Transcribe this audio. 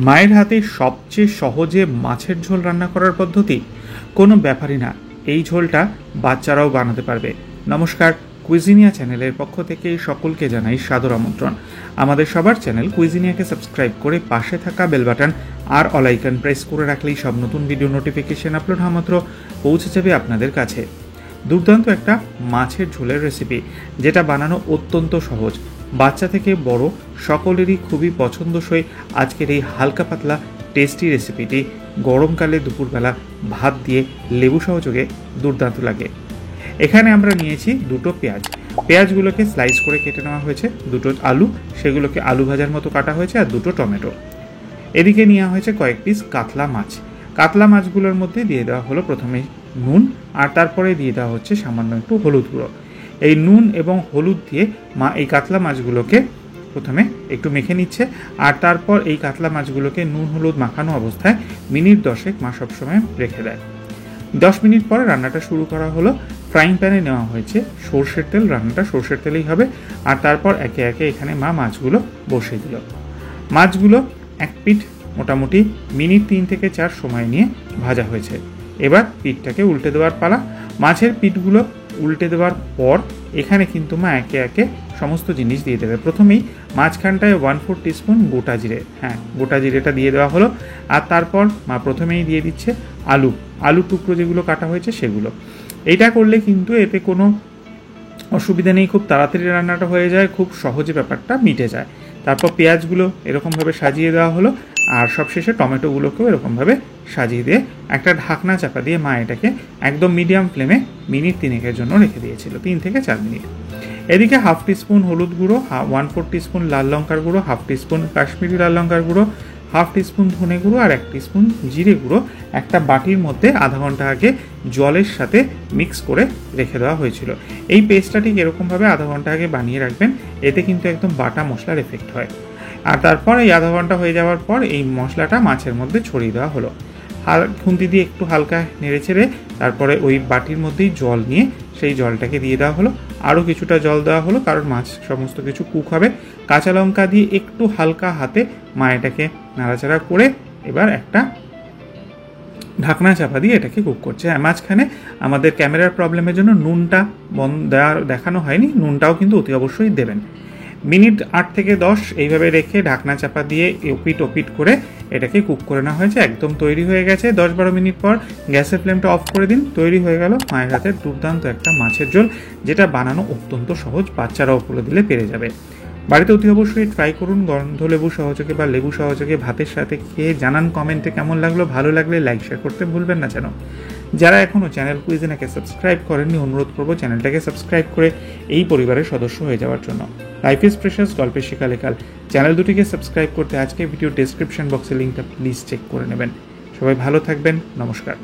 মায়ের হাতে সবচেয়ে সহজে মাছের ঝোল রান্না করার পদ্ধতি কোনো ব্যাপারই না। এই ঝোলটা বাচ্চারাও বানাতে পারবে। নমস্কার, কুইজিনিয়া চ্যানেলের পক্ষ থেকে সকলকে জানাই সাদর আমন্ত্রণ। আমাদের সবার চ্যানেল কুইজিনিয়াকে সাবস্ক্রাইব করে পাশে থাকা বেল বাটন আর অল আইকন প্রেস করে রাখলেই সব নতুন ভিডিও নোটিফিকেশন আপলোড হওয়া মাত্র পৌঁছে যাবে আপনাদের কাছে। দুর্দান্ত একটা মাছের ঝোলের রেসিপি, যেটা বানানো অত্যন্ত সহজ, বাচ্চা থেকে বড় সকলেরই খুবই পছন্দসই। আজকের এই হালকা পাতলা টেস্টি রেসিপিটি গরমকালে দুপুরবেলা ভাত দিয়ে লেবু সহযোগে দুর্দান্ত লাগে। এখানে আমরা নিয়েছি দুটো পেঁয়াজগুলোকে স্লাইস করে কেটে নেওয়া হয়েছে, দুটো আলু, সেগুলোকে আলু ভাজার মতো কাটা হয়েছে, আর দুটো টমেটো। এদিকে নেওয়া হয়েছে কয়েক পিস কাতলা মাছগুলোর মধ্যে দিয়ে দেওয়া হলো প্রথমে নুন, আর তারপরে দিয়ে দেওয়া হচ্ছে সামান্য একটু হলুদ গুঁড়ো। এই নুন এবং হলুদ দিয়ে মা এই কাতলা মাছগুলোকে প্রথমে একটু মেখে নিচ্ছে, আর তারপর এই কাতলা মাছগুলোকে নুন হলুদ মাখানো অবস্থায় মিনিট 10 মা সবসময় রেখে দেয়। 10 মিনিট পরে রান্নাটা শুরু করা হলো। ফ্রাইং প্যানে নেওয়া হয়েছে সর্ষের তেল, রান্নাটা সর্ষের তেলেই হবে। আর তারপর একে একে এখানে মা মাছগুলো বসিয়ে দিল। মাছগুলো এক পিঠ মোটামুটি মিনিট 3 থেকে 4 সময় নিয়ে ভাজা হয়েছে। এবার পিঠটাকে উল্টে দেওয়ার পালা। মাছের পিঠগুলো উল্টে দেওয়ার পর এখানে কিন্তু মা একে একে সমস্ত জিনিস দিয়ে দেবে। প্রথমেই মাঝখানটায় 1/4 টিস্পুন গোটা জিরে, গোটা জিরেটা দিয়ে দেওয়া হলো। আর তারপর মা প্রথমেই দিয়ে দিচ্ছে আলু টুকরো যেগুলো কাটা হয়েছে সেগুলো। এইটা করলে কিন্তু এতে কোনো অসুবিধা নেই, খুব তাড়াতাড়ি রান্নাটা হয়ে যায়, খুব সহজে ব্যাপারটা মিটে যায়। তারপর পেঁয়াজগুলো এরকমভাবে সাজিয়ে দেওয়া হলো, আর সবশেষে টমেটোগুলোকেও এরকমভাবে সাজিয়ে দিয়ে একটা ঢাকনা চাপা দিয়ে মা এটাকে একদম মিডিয়াম ফ্লেমে মিনিট 3 জন্য রেখে দিয়েছিল, 3 থেকে 4 মিনিট। এদিকে 1/2 টিস্পুন হলুদ গুঁড়ো, 1/4 টিস্পুন লাল লঙ্কার গুঁড়ো, 1/2 টিস্পুন কাশ্মীরি লাল লঙ্কার গুঁড়ো, 1/2 টিস্পুন ধনে গুঁড়ো আর 1 টিস্পুন জিরে গুঁড়ো একটা বাটির মধ্যে আধা ঘন্টা আগে জলের সাথে মিক্স করে রেখে দেওয়া হয়েছিল। এই পেস্টটা ঠিক এরকমভাবে আধা ঘন্টা আগে বানিয়ে রাখবেন, এতে কিন্তু একদম বাটা মশলার এফেক্ট হয়। আর তারপর এই আধা ঘন্টা হয়ে যাওয়ার পর এই মশলাটা মাছের মধ্যে ছড়িয়ে দেওয়া হলো। খুন্তি দিয়ে একটু হালকা নেড়ে ছেড়ে তারপরে ওই বাটির মধ্যেই জল নিয়ে সেই জলটাকে দিয়ে দেওয়া হলো। আরও কিছুটা জল দেওয়া হলো, কারণ মাছ সমস্ত কিছু কুক হবে। কাঁচা লঙ্কা দিয়ে একটু হালকা হাতে মা এটাকে নাড়াচাড়া করে এবার একটা ঢাকনা চাপা দিয়ে এটাকে কুক করছে। মাঝখানে আমাদের ক্যামেরার প্রবলেমের জন্য নুনটা দেখানো হয়নি, নুনটাও কিন্তু অতি অবশ্যই দেবেন। মিনিট 8 থেকে 10 এইভাবে রেখে ঢাকনা চাপা দিয়ে ওপিট করে এটাকে কুক করে নেওয়া হয়েছে। একদম তৈরি হয়ে গেছে। 10-12 মিনিট পর গ্যাসের ফ্লেমটা অফ করে দিন। তৈরি হয়ে গেল মায়ের হাতের দুর্দান্ত একটা মাছের ঝোল, যেটা বানানো অত্যন্ত সহজ, বাচ্চারাও বলে দিলে পেরে যাবে। বাড়িতে অতি অবশ্যই ট্রাই করুন। গন্ধ লেবু সহযোগে বা লেবু সহযোগে ভাতের সাথে খেয়ে জানান কমেন্টে কেমন লাগলো। ভালো লাগলে লাইক শেয়ার করতে ভুলবেন না যেন। যারা এখনও চ্যানেল কুইজিনাকে সাবস্ক্রাইব করেননি, অনুরোধ করবো চ্যানেলটাকে সাবস্ক্রাইব করে এই পরিবারের সদস্য হয়ে যাওয়ার জন্য। লাইফ ইজ প্রেশাস, গল্পের শিকালেকাল চ্যানেল দুটিকে সাবস্ক্রাইব করতে আজকে ভিডিও ডেসক্রিপশন বক্সে লিঙ্কটা প্লিজ চেক করে নেবেন। সবাই ভালো থাকবেন, নমস্কার।